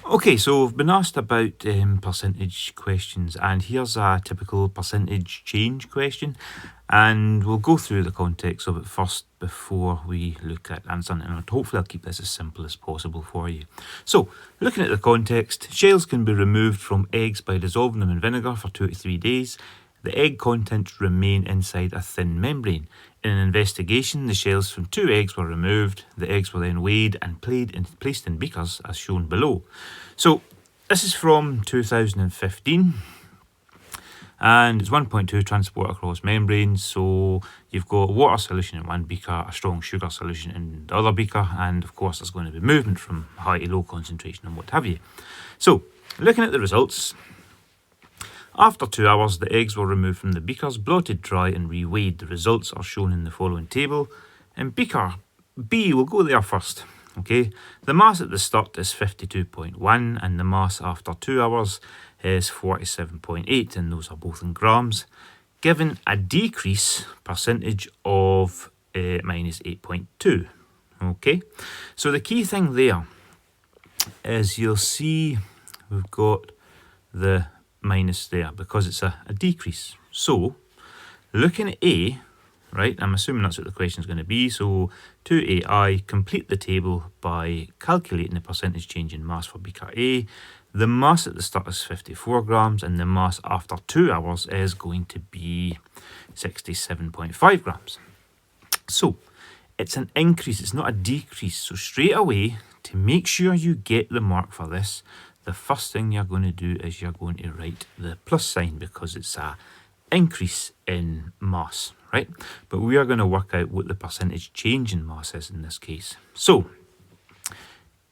Okay, so I've been asked about percentage questions, and here's a typical percentage change question, and we'll go through the context of it first before we look at answering it, and hopefully I'll keep this as simple as possible for you. So, looking at the context, shells can be removed from eggs by dissolving them in vinegar for 2 to 3 days. The egg contents remain inside a thin membrane. In an investigation, the shells from 2 eggs were removed. The eggs were then weighed and placed in beakers as shown below. So this is from 2015 and it's 1.2 transport across membranes. So you've got water solution in one beaker, a strong sugar solution in the other beaker, and of course there's going to be movement from high to low concentration and what have you. So looking at the results, after 2 hours, the eggs were removed from the beakers, blotted dry and reweighed. The results are shown in the following table. In beaker B, we'll go there first. Okay, the mass at the start is 52.1 and the mass after 2 hours is 47.8, and those are both in grams, given a decrease percentage of minus 8.2. Okay, so the key thing there is you'll see we've got the minus there because it's a decrease. So looking at A, right, I'm assuming that's what the question is going to be. So 2AI, complete the table by calculating the percentage change in mass for beaker A. The mass at the start is 54 grams and the mass after 2 hours is going to be 67.5 grams. So it's an increase, it's not a decrease. So straight away, to make sure you get the mark for this, the first thing you're going to do is you're going to write the plus sign because it's a increase in mass, right? But we are going to work out what the percentage change in mass is in this case. So,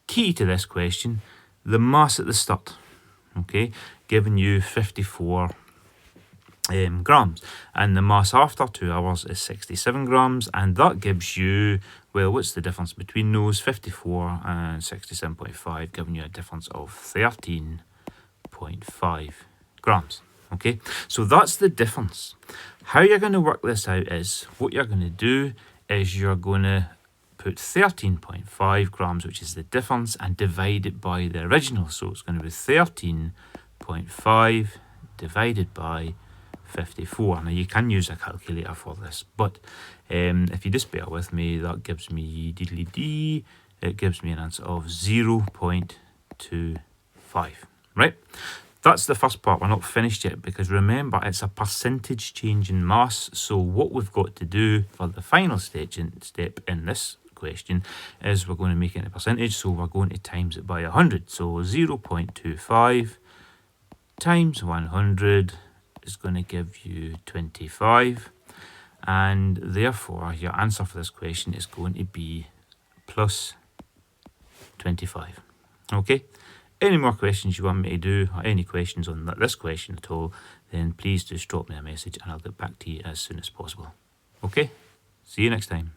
key to this question, the mass at the start, okay, giving you 54 grams, and the mass after 2 hours is 67 grams, and that gives you, well, what's the difference between those? 54 and 67.5, giving you a difference of 13.5 grams. Okay, so that's the difference. How you're going to work this out is, what you're going to do is you're going to put 13.5 grams, which is the difference, and divide it by the original. So it's going to be 13.5 divided by 54. Now you can use a calculator for this, but if you just bear with me, that gives me it gives me an answer of 0.25, right? That's the first part. We're not finished yet because remember, it's a percentage change in mass. So what we've got to do for the final step in this question is we're going to make it a percentage. So we're going to times it by 100. So 0.25 times 100 is going to give you 25. And therefore, your answer for this question is going to be plus 25. Okay? Any more questions you want me to do, or any questions on this question at all, then please just drop me a message and I'll get back to you as soon as possible. Okay? See you next time.